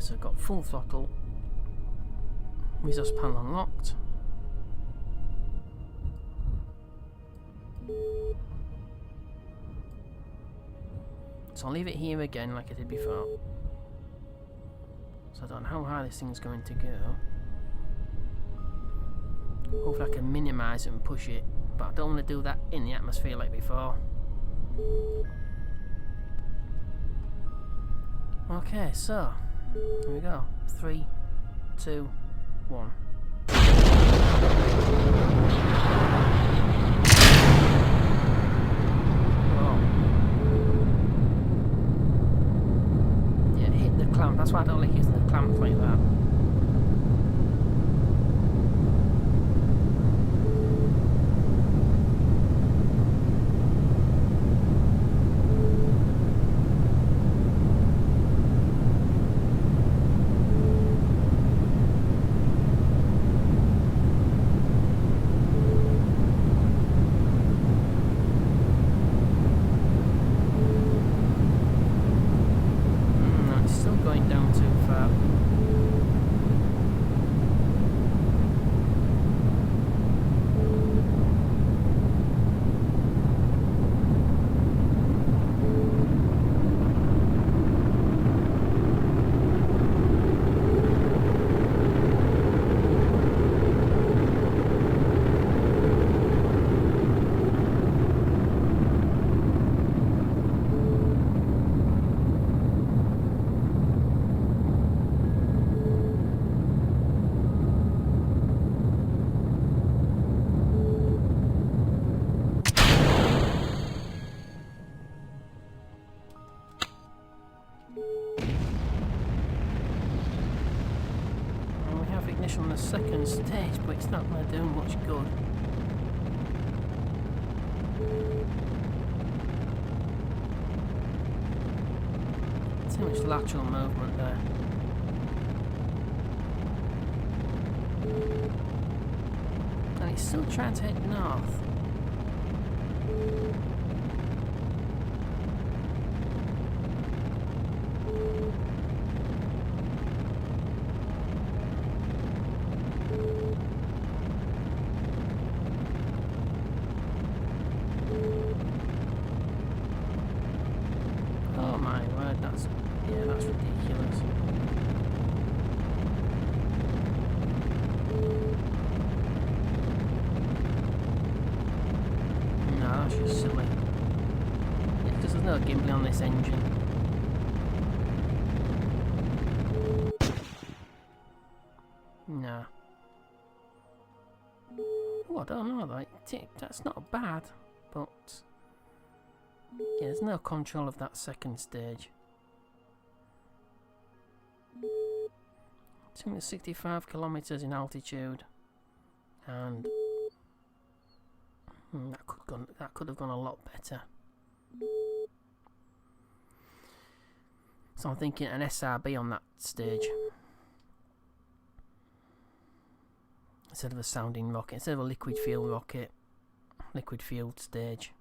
so I've got full throttle, resource panel unlocked. So I'll leave it here again like I did before. So I don't know how high this thing's going to go. Hopefully I can minimise it and push it, but I don't want to do that in the atmosphere like before. Okay, so here we go. 3, 2, 1. Yeah, hit the clamp. That's why I don't like using the clamp like that. On the second stage, but it's not going to do much good. Too much lateral movement there. And it's still trying to head north. That's ridiculous. No, that's just silly. Yeah, because there's no gimbal on this engine. No. Oh, I don't know, that's not bad, but yeah, there's no control of that second stage. 265 kilometers in altitude, and that could have gone a lot better. So I'm thinking an SRB on that stage instead of a sounding rocket, instead of a liquid fuel rocket, liquid fueled stage.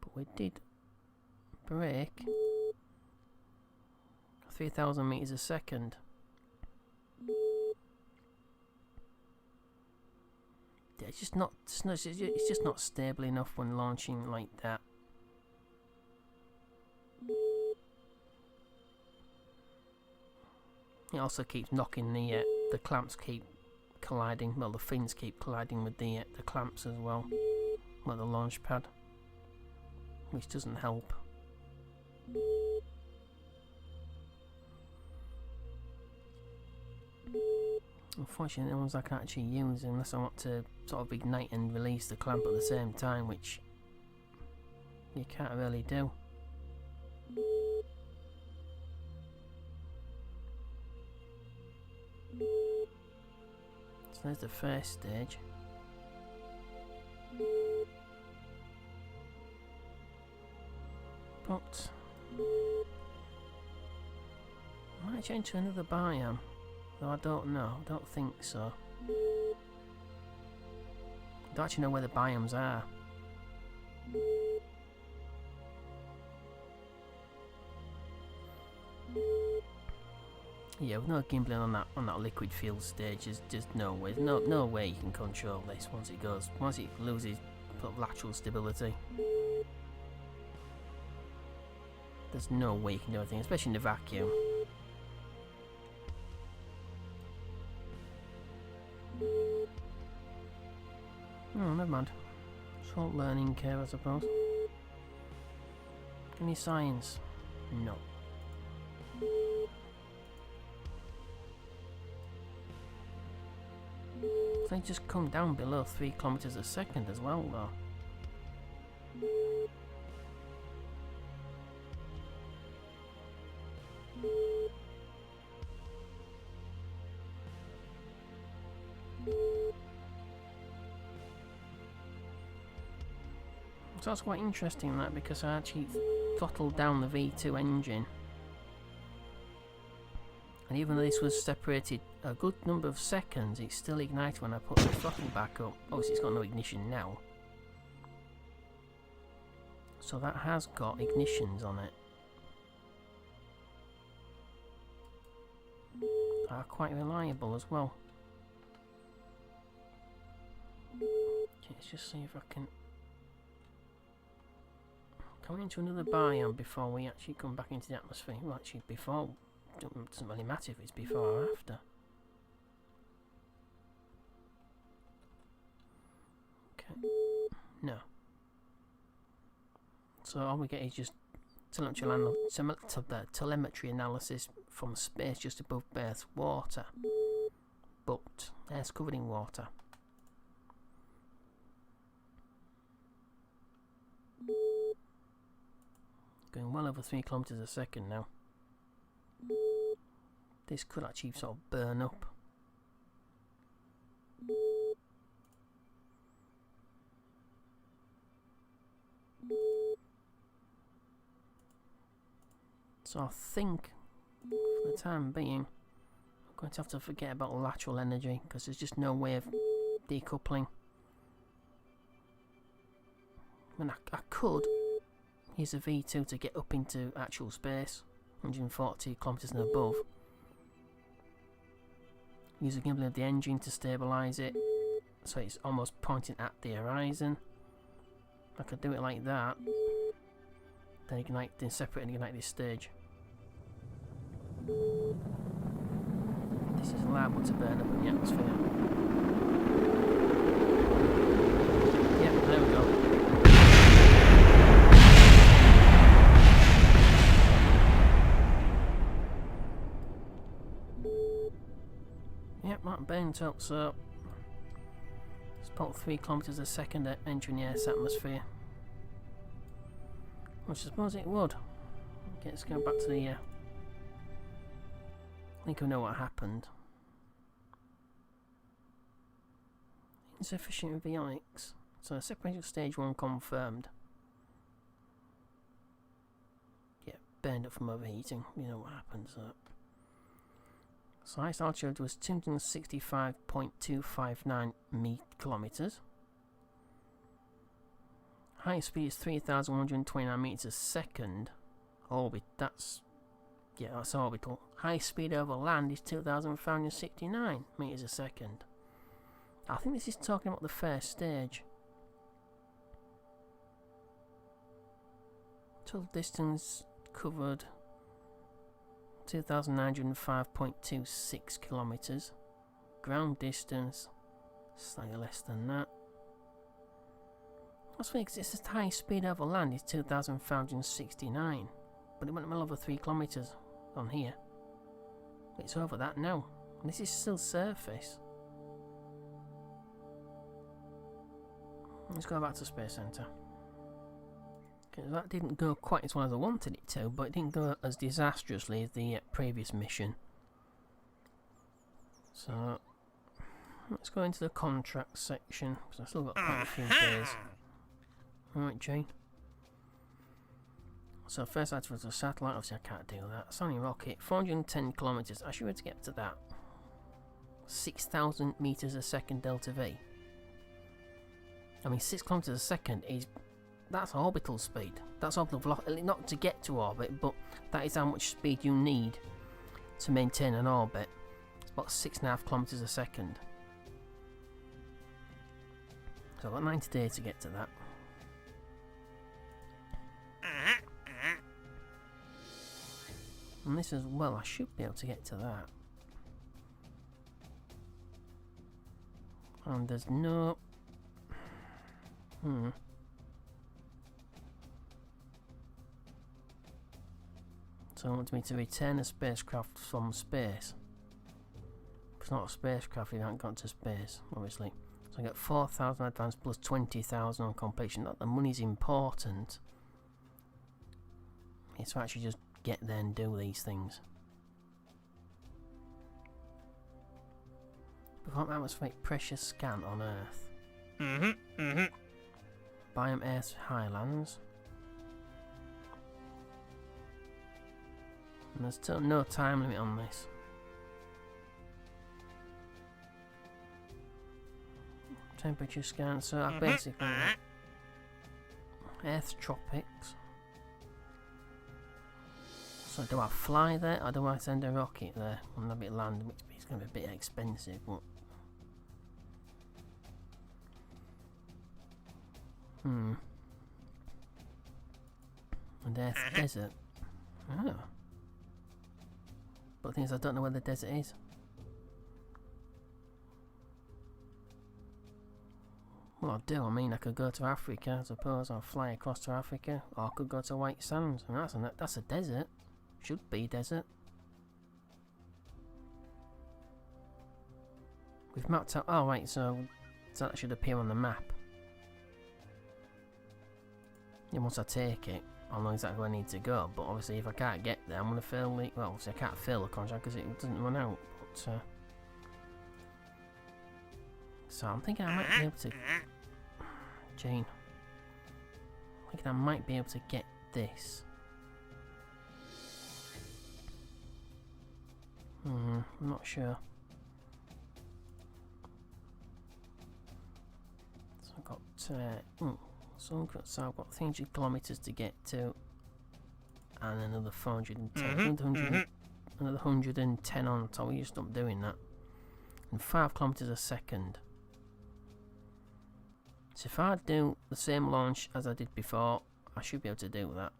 But we did break 3,000 meters a second. Yeah, it's just not stable enough when launching like that. It also keeps knocking the clamps keep colliding. Well, the fins keep colliding with the clamps as well, like the launch pad, which doesn't help. Unfortunately, the ones I can actually use unless I want to sort of ignite and release the clamp at the same time, which you can't really do. So there's the first stage. But I might change to another biome. Though I don't know, I don't think so. I don't actually know where the biomes are. Yeah, with no gimbling on that liquid fuel stage, there's just no way. No way you can control this once it loses sort of lateral stability. There's no way you can do anything, especially in the vacuum. Oh, never mind. Short learning curve, I suppose. Give me science. No. They just come down below 3 kilometers a second as well, though. So that's quite interesting, that, because I actually throttled down the V2 engine. And even though this was separated a good number of seconds, it still ignited when I put the throttle back up. Obviously it's got no ignition now. So that has got ignitions on it. Are quite reliable as well. Okay, let's just see if I can come into another biome before we actually come back into the atmosphere. Well, actually, before, it doesn't really matter if it's before or after. Okay, no. So all we get is just telemetry analysis from space just above Earth's water, but Earth's covered in water. Going well over 3 kilometers a second now. This could actually sort of burn up. So I think, for the time being, I'm going to have to forget about lateral energy, because there's just no way of decoupling. I mean, I could use a V2 to get up into actual space, 140 kilometers and above. Use the gimbling of the engine to stabilise it, so it's almost pointing at the horizon. I could do it like that. Then ignite, then separate and ignite this stage. This is liable to burn up in the atmosphere. Yep, there we go. Yep, that burnt up, so it's about 3 kilometers a second at entering the Earth's atmosphere. Which I suppose it would. Okay, let's go back to the I think I know what happened. Insufficient avionics. So separation stage 1 confirmed. Yeah, burned up from overheating. You know what happened. So highest altitude was 265.259 kilometers. Highest speed is 3,129 meters a second. That's orbital. High speed over land is 2,569 meters a second. I think this is talking about the first stage. Total distance covered 2,905.26 kilometers. Ground distance slightly less than that. I think it's the high speed over land is 2,569, but it went well over 3 kilometers on here. It's over that now, and this is still surface. Let's go back to Space Center. Okay, that didn't go quite as well as I wanted it to, but it didn't go as disastrously as the previous mission. So let's go into the contract section, because I've still got quite a few days. Alright, Jane. So first item was a satellite, obviously I can't do that. Sonic rocket, 410 kilometers. I should be able to get to that. 6,000 meters a second delta V. I mean, 6 kilometers a second that's orbital speed. That's orbital velocity, not to get to orbit, but that is how much speed you need to maintain an orbit. It's about 6.5 kilometers a second. So I've got 90 days to get to that. And this as well, I should be able to get to that. And there's no... So it wants me to return a spacecraft from space. It's not a spacecraft if you haven't gone to space, obviously. So I get 4,000 advance plus 20,000 on completion. Not the money's important. It's to actually just get there and do these things. Perform atmospheric pressure scan on Earth. Biome Earth Highlands. And there's still no time limit on this. Temperature scan, so I basically Earth tropics. So do I fly there or do I send a rocket there and have it land, which is going to be a bit expensive, but and Earth desert. Oh. But the thing is, I don't know where the desert is. Well, I do. I mean, I could go to Africa, I suppose. I'll fly across to Africa, or I could go to White Sands, and that's a desert. Should be desert. We've mapped out. Oh, right. So that should appear on the map. Yeah, once I take it, I'll know exactly where I need to go. But obviously, if I can't get there, I'm gonna fail the. Well, obviously, I can't fail the contract because it doesn't run out. But so I'm thinking I might be able to. Jane. I'm thinking I might be able to get this. I'm not sure. So I've got so I've got 300 kilometers to get to, and another 410, another 110 on top. We just stop doing that. And 5 kilometers a second. So if I do the same launch as I did before, I should be able to do that.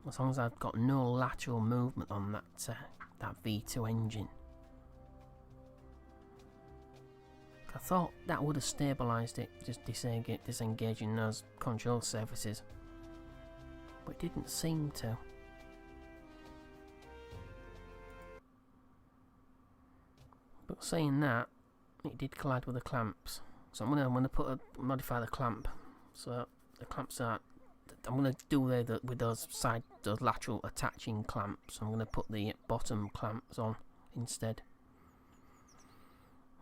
As long as I've got no lateral movement on that V2 engine. I thought that would have stabilised it, just disengaging those control surfaces. But it didn't seem to. But saying that, it did collide with the clamps. So I'm gonna modify the clamp. So the clamps are. I'm gonna do with those lateral attaching clamps. I'm gonna put the bottom clamps on instead.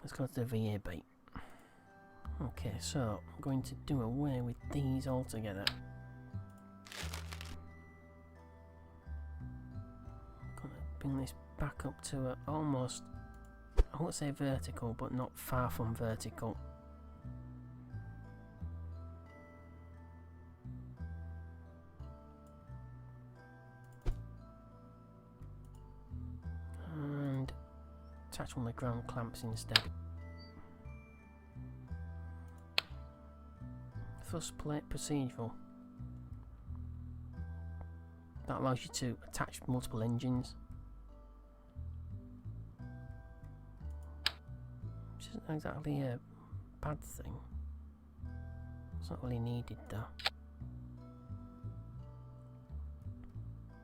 Let's go to the VA bait. Okay, so I'm going to do away with these altogether. I'm gonna bring this back up to almost, I won't say vertical, but not far from vertical. And attach one of the ground clamps instead. First plate procedural. That allows you to attach multiple engines. Which isn't exactly a bad thing. It's not really needed though.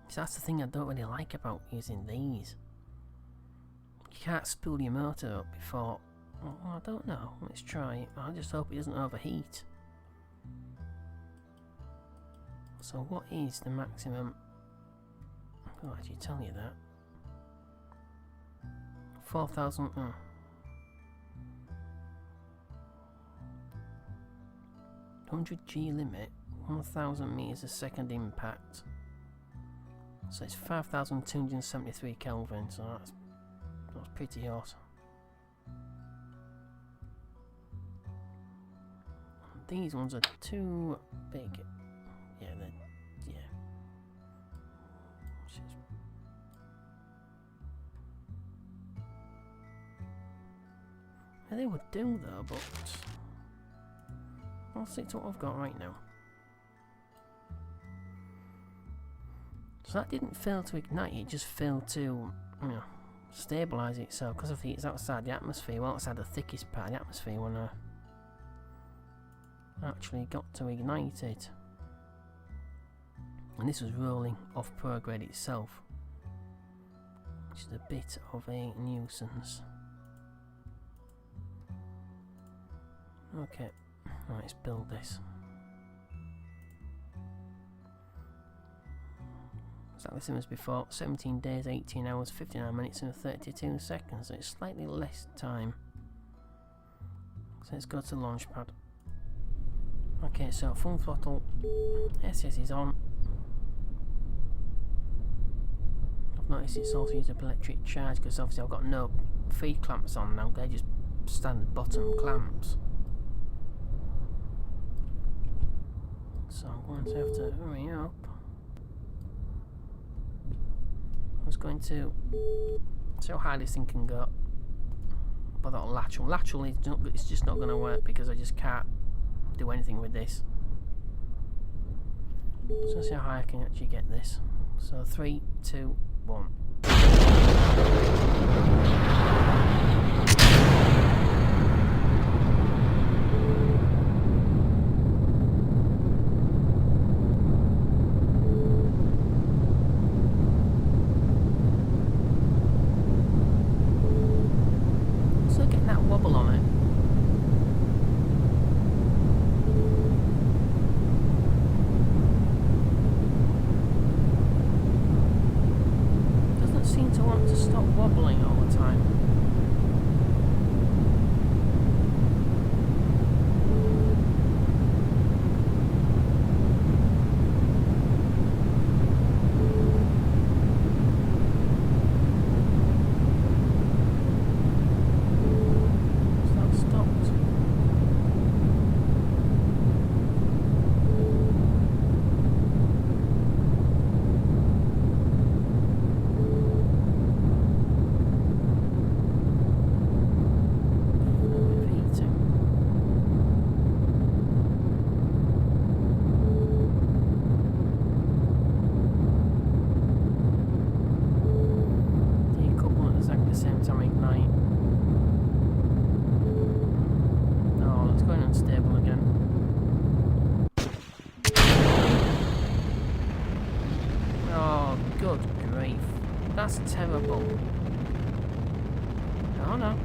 So that's the thing I don't really like about using these. You can't spool your motor up before. Oh, I don't know. Let's try it. I just hope it doesn't overheat. So what is the maximum? I'll actually tell you that. 4,000. 100G limit. 1,000 meters a second impact. So it's 5,273 Kelvin. So that's pretty hot. These ones are too big. Yeah, They would do though, but I'll stick to what I've got right now. So that didn't fail to ignite, it just failed to, you know, stabilise itself because of it's outside the atmosphere. Well, outside the thickest part of the atmosphere when I actually got to ignite it. And this was rolling off prograde itself, which is a bit of a nuisance. Okay, right, let's build this. Exactly the same as before, 17 days, 18 hours, 59 minutes and 32 seconds, so it's slightly less time. So let's go to Launchpad. Okay, so full throttle, SS is on. I've noticed it's also used up electric charge because obviously I've got no feed clamps on now, they're just standard bottom clamps. So I'm going to have to hurry up. I was going to see how high this thing can go. But that lateral. Lateral is not, it's just not going to work because I just can't do anything with this. So let's see how high I can actually get this. So 3, 2, 1. That's terrible. Oh no.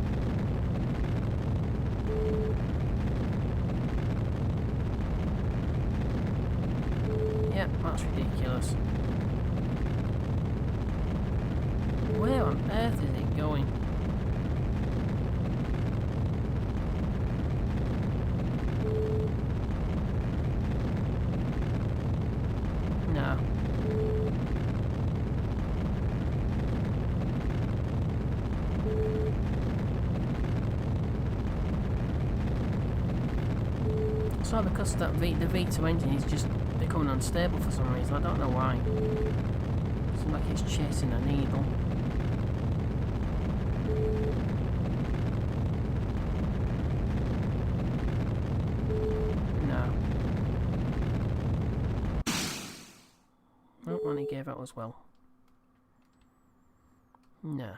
Yep, that's ridiculous. Where on earth is it going? No. So because that the V2 engine is just becoming unstable for some reason, I don't know why. It's like it's chasing a needle. No. Oh, and he gave out as well. No.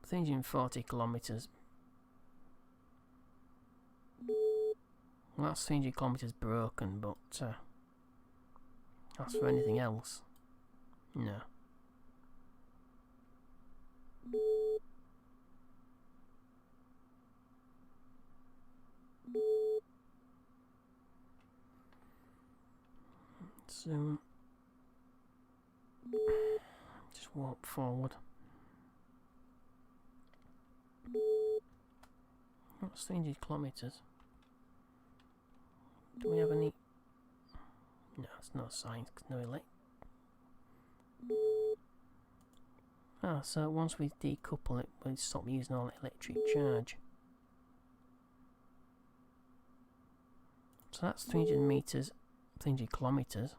340 kilometres. Well, that's 300 kilometres broken, but as for anything else, no. So, just walk forward. That's 300 kilometres. Do we have any? No, it's no signs, no elect. Ah, so once we decouple it, we'll stop using all the electric charge. So that's 300 meters, 300 kilometers.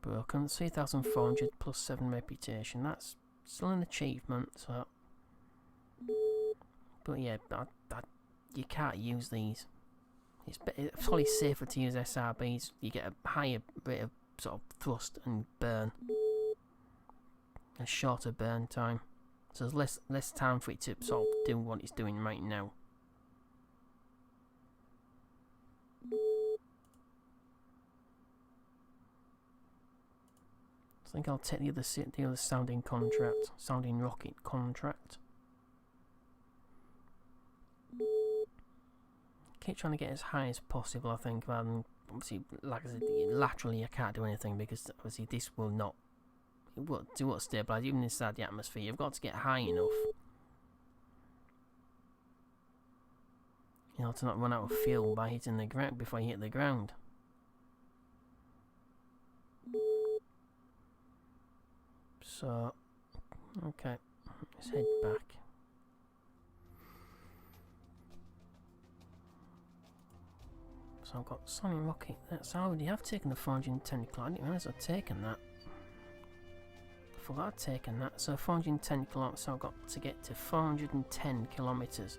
Broken, 3,400 plus 7 reputation. That's still an achievement, so But yeah, you can't use these. It's probably safer to use SRBs. You get a higher rate of sort of thrust and burn, a shorter burn time. So there's less time for it to sort of do what it's doing right now. I think I'll take the other sounding rocket contract. Keep trying to get as high as possible, I think, rather than, obviously, like I said, laterally I can't do anything because obviously this will not, it won't stabilise, even inside the atmosphere. You've got to get high enough, you know, to not run out of fuel by hitting the ground before you hit the ground. So, okay, let's head back. So I've got Sonic Rocket. That's I already have taken the 410 kilometers. I didn't realise I'd taken that. I forgot I'd taken that. So 410 kilometers. So I've got to get to 410 kilometers.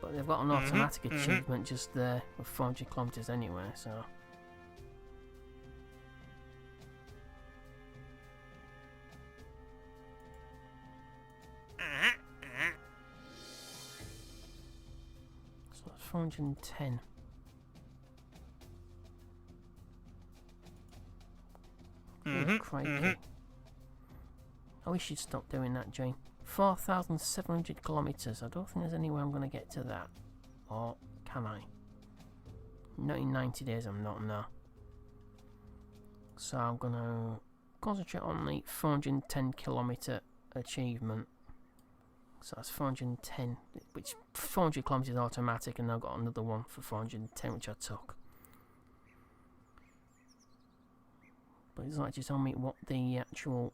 But they've got an automatic achievement just there of 400 kilometers anyway. So. So that's 410. Crikey. I wish you'd stop doing that, Jane. 4,700 kilometres. I don't think there's any way I'm going to get to that. Or can I? Not in 90 days, I'm not, no. So I'm going to concentrate on the 410 kilometre achievement. So that's 410, which 400 kilometres automatic, and I've got another one for 410, which I took. But it's like just tell me what the actual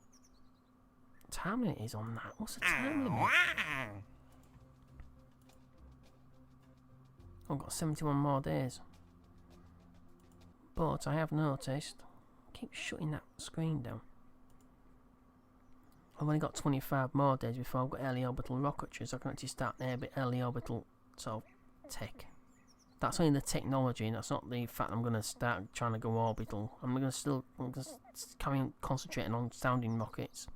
time limit is on that. What's the time limit? I've got 71 more days. But I have noticed, keep shutting that screen down. I've only got 25 more days before I've got early orbital rocketry, so I can actually start early orbital sort of tech. That's only the technology, that's not the fact I'm going to start trying to go orbital. I'm going to carry on concentrating on sounding rockets.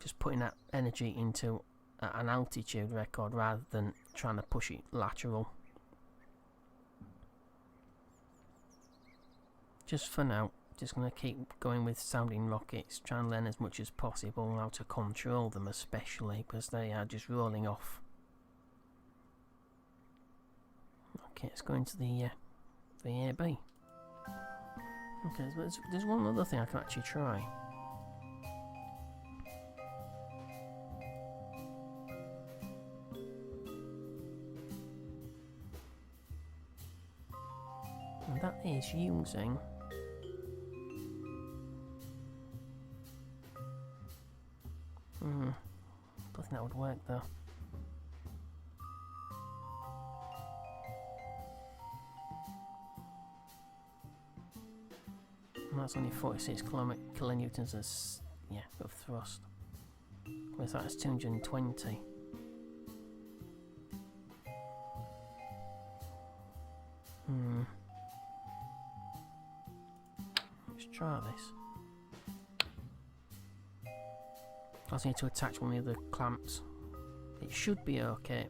Just putting that energy into an altitude record rather than trying to push it lateral. Just for now, just going to keep going with sounding rockets, trying to learn as much as possible how to control them, especially because they are just rolling off. Okay, let's go into the AB. Okay, there's one other thing I can actually try. And that is using don't think that would work though. And that's only 46 kilonewtons of thrust. Whereas that's 220. Let's try this. I just need to attach one of the clamps. It should be okay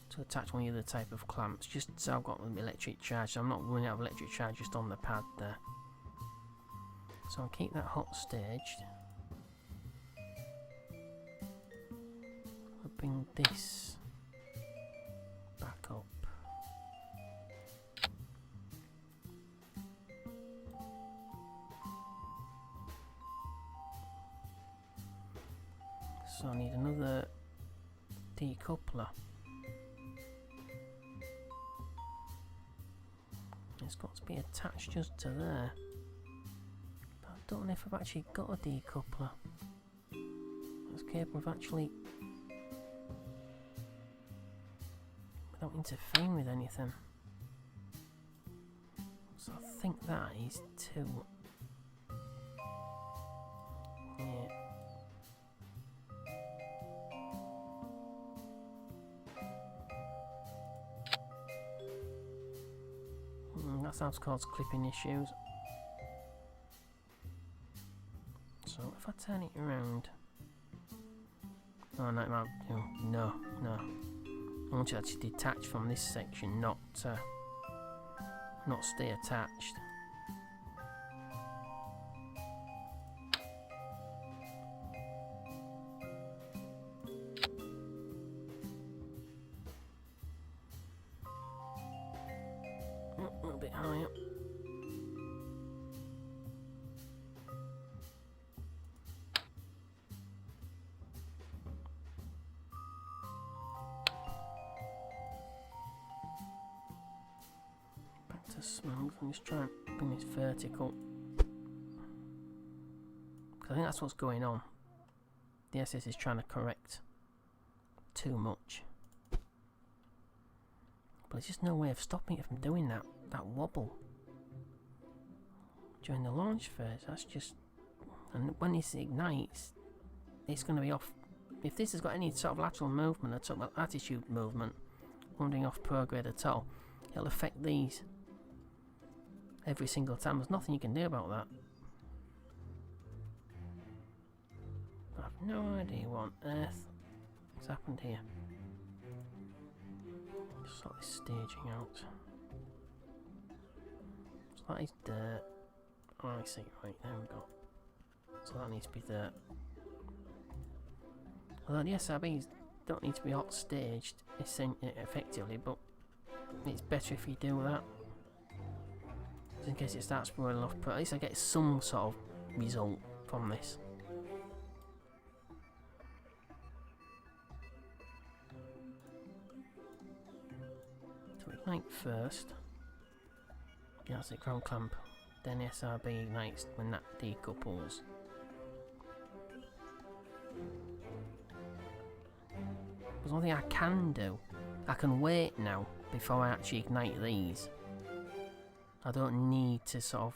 to attach one of the type of clamps, just so I've got an electric charge, so I'm not running out of electric charge just on the pad there. So I'll keep that hot staged. I'll bring this back up. So I need another decoupler. It's got to be attached just to there. But I don't know if I've actually got a decoupler that's capable of actually, without interfering with anything. So I think that is 2. Yeah. That's how it's caused clipping issues. So if I turn it around, oh no, no. I want it to actually detach from this section, not stay attached. A little bit higher. Smooth. I'm just trying to bring this vertical, because I think that's what's going on. The SS is trying to correct too much, but there's just no way of stopping it from doing that wobble during the launch phase. That's just, and when this ignites, it's going to be off. If this has got any sort of lateral movement at all, attitude movement, wandering off prograde at all, it'll affect these every single time. There's nothing you can do about that. I have no idea what on earth has happened here. Sort this staging out. So that is dirt. Oh, I see. Right, there we go. So that needs to be dirt. Although the SRBs don't need to be hot staged effectively, but it's better if you do that. In case it starts rolling off, but at least I get some sort of result from this. So ignite first. Yeah, that's it, ground clamp. Then SRB ignites when that decouples. There's one thing I can do. I can wait now before I actually ignite these. I don't need to sort of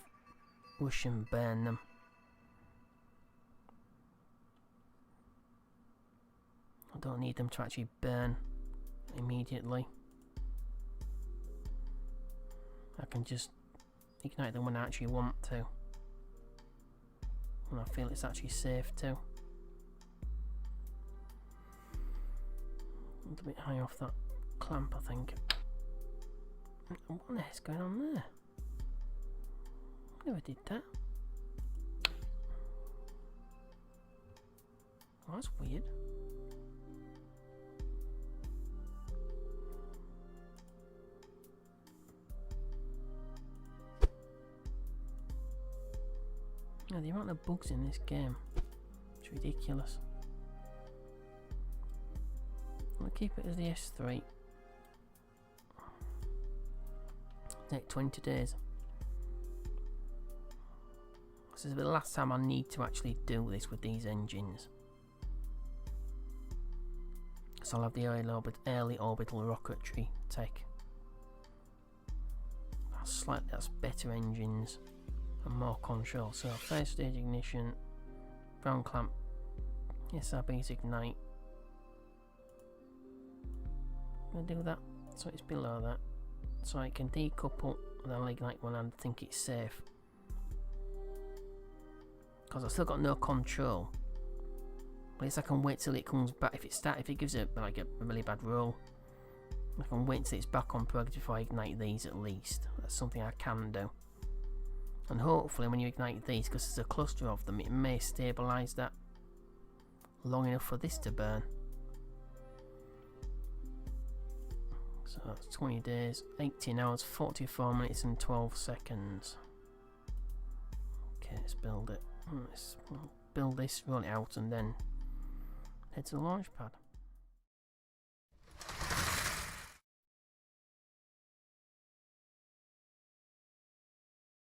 rush and burn them. I don't need them to actually burn immediately. I can just ignite them when I actually want to. When I feel it's actually safe to. A little bit high off that clamp, I think. What the heck's going on there? Never did that. Oh, that's weird. Yeah, the amount of bugs in this game, it's ridiculous. I'm gonna keep it as the S3. Take 20 days. This is the last time I need to actually do this with these engines. So I'll have the early orbital rocketry tech. That's better engines and more control. So first stage ignition, ground clamp, SRBs ignite. I'm gonna do that so it's below that, so I can decouple and I'll ignite when I think it's safe. Because I've still got no control. At least I can wait till it comes back. If it gives it like a really bad roll, I can wait till it's back on prograde before I ignite these at least. That's something I can do. And hopefully when you ignite these, because there's a cluster of them, it may stabilise that long enough for this to burn. So that's 20 days, 18 hours, 44 minutes and 12 seconds. Okay, let's build it. Let's build this, roll it out, and then head to the launch pad.